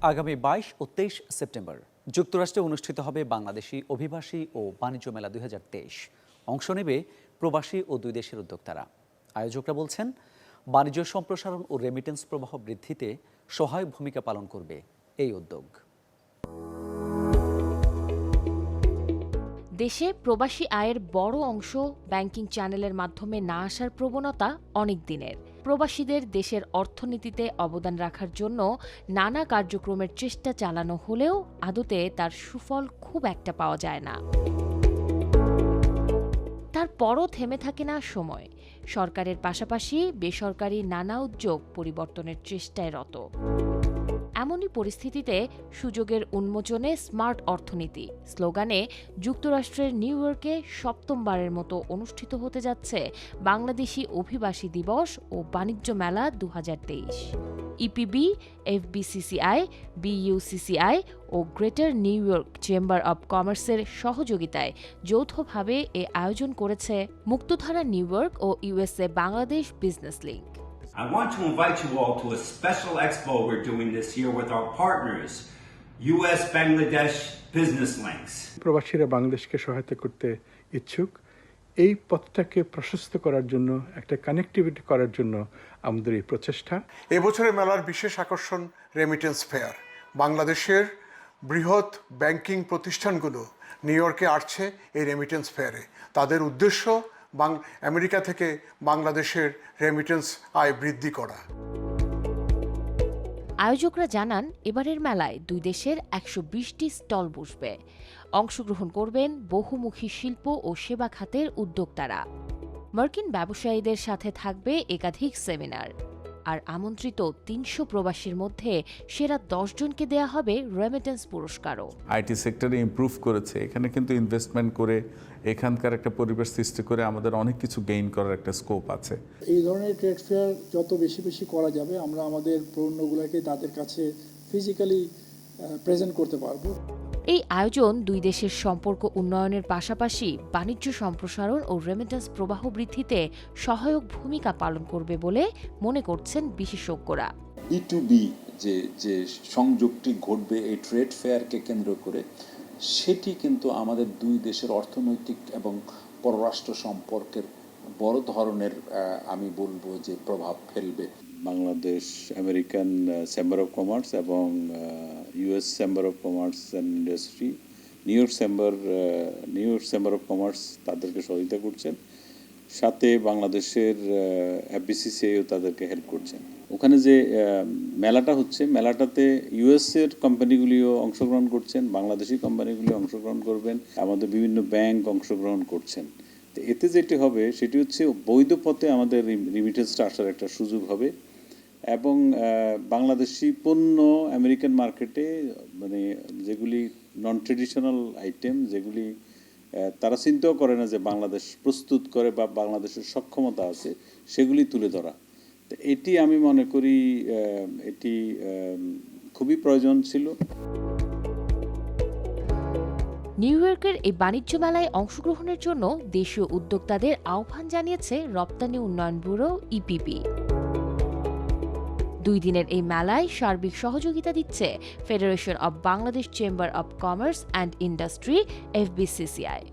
আগামী 22 ও 23 সেপ্টেম্বর যুক্তরাষ্ট্রে অনুষ্ঠিত হবে বাংলাদেশি অভিবাসী ও বাণিজ্য মেলা 2023। অংশ নেবে প্রবাসী ও দুই দেশের উদ্যোক্তারা। আয়োজকরা বলছেন, বাণিজ্য সম্প্রসারণ ও রেমিটেন্স প্রবাহ বৃদ্ধিতে সহায়ক ভূমিকা পালন করবে এই উদ্যোগ। দেশে প্রবাসী আয়ের বড় অংশ ব্যাংকিং চ্যানেলের মাধ্যমে না আসার প্রবণতা অনেক দিনের। প্রবাসীদের দেশের অর্থনীতিতে অবদান রাখার জন্য নানা কার্যক্রমের চেষ্টা চালানো হলেও আদতে তার সুফল খুব একটা পাওয়া যায় না। তারপরও থেমে থাকে না সময়। সরকারের পাশাপাশি বেসরকারি নানা উদ্যোগ পরিবর্তনের চেষ্টায় রত। এমনই পরিস্থিতিতে সুযোগের উন্মোচনে স্মার্ট অর্থনীতি স্লোগানে যুক্তরাষ্ট্রের নিউ ইয়র্কে সপ্তমবারের মতো অনুষ্ঠিত হতে যাচ্ছে বাংলাদেশি অভিবাসী দিবস ও বাণিজ্য মেলা 2023। ইপিবি, এফবিসিসিআই, বিইউসিসিআই ও greater New York chamber of কমার্সের সহযোগিতায় যৌথভাবে এ আয়োজন করেছে মুক্তধারা নিউ ইয়র্ক ও USA Bangladesh business link. I want to invite you all to a special expo we're doing this year with our partners, US Bangladesh Business Links. প্রবাসীরা বাংলাদেশকে সহায়তা করতে ইচ্ছুক, এই পথটাকে প্রশস্ত করার জন্য, একটা কানেক্টিভিটি করার জন্য আমাদের এই প্রচেষ্টা। এবছরের মেলার বিশেষ আকর্ষণ রেমিটেন্স ফেয়ার। বাংলাদেশের বৃহৎ ব্যাংকিং প্রতিষ্ঠানগুলো নিউ ইয়র্কে আসছে এই রেমিটেন্স ফেয়ারে। তাদের উদ্দেশ্য আমেরিকা থেকে বাংলাদেশের রেমিটেন্স আয় বৃদ্ধি করা। আয়োজকরা জানান, এবারের মেলায় দুই দেশের 120টি স্টল বসবে। অংশগ্রহণ করবেন বহুমুখী শিল্প ও সেবা খাতের উদ্যোক্তারা। মার্কিন ব্যবসায়ীদের সাথে থাকবে একাধিক সেমিনার। আর আমন্ত্রিত 300 প্রবাসীর মধ্যে সেরা 10 জনকে দেয়া হবে রেমিটেন্স পুরস্কারও। আইটি সেক্টরে ইমপ্রুভ করেছে, এখানে কিন্তু ইনভেস্টমেন্ট করে এখানকার একটা পরিবেশ সৃষ্টি করে আমাদের অনেক কিছু গেইন করার একটা স্কোপ আছে। এই ধরনের ট্রেড ফেয়ার যত বেশি করা যাবে, আমরা আমাদের পণ্যগুলোকে তাদের কাছে ফিজিক্যালি প্রেজেন্ট করতে পারবো। এই আয়োজন দুই দেশের সম্পর্ক উন্নয়নের পাশাপাশি বাণিজ্য সম্প্রসারণ ও রেমিটেন্স প্রবাহ বৃদ্ধিতে সহায়ক ভূমিকা পালন করবে বলে মনে করছেন বিশেষজ্ঞরা। বি যে সংযোগটি ঘটবে এই ট্রেড ফেয়ারকে কেন্দ্র করে, সেটি কিন্তু আমাদের দুই দেশের অর্থনৈতিক এবং পররাষ্ট্র সম্পর্কের বড় ধরনের আমি বলবো যে প্রভাব ফেলবে। Bangladesh American chamber of commerce এবং US chamber of commerce and industry, New York chamber of commerce তাদেরকে সহযোগিতা করছেন, সাথে বাংলাদেশের এফবিসিসিআইও তাদেরকে হেল্প করছেন। ওখানে যে মেলাটা হচ্ছে, মেলাটাতে ইউএসের কোম্পানিগুলিও অংশগ্রহণ করছেন, বাংলাদেশি কোম্পানিগুলি অংশগ্রহণ করবেন, আমাদের বিভিন্ন ব্যাংক অংশগ্রহণ করছেন। তো এতে যেটি হবে সেটি হচ্ছে বৈধ পথে আমাদের রিমিটেন্সটা আসার একটা সুযোগ হবে এবং বাংলাদেশি পণ্য আমেরিকান মার্কেটে মানে যেগুলি নন ট্রেডিশনাল আইটেম, যেগুলি তারা চিন্তাও করে না যে বাংলাদেশ প্রস্তুত করে বা বাংলাদেশের সক্ষমতা আছে, সেগুলি তুলে ধরা। তো এটি আমি মনে করি এটি খুবই প্রয়োজন ছিল। নিউ ইয়র্কের এই বাণিজ্য মেলায় অংশগ্রহণের জন্য দেশীয় উদ্যোক্তাদের আহ্বান জানিয়েছে রপ্তানি উন্নয়ন ব্যুরো ইপিবি। 2 দিনের এই মেলায় সার্বিক সহযোগিতা দিচ্ছে federation of Bangladesh chamber of commerce and industry, FBCCI.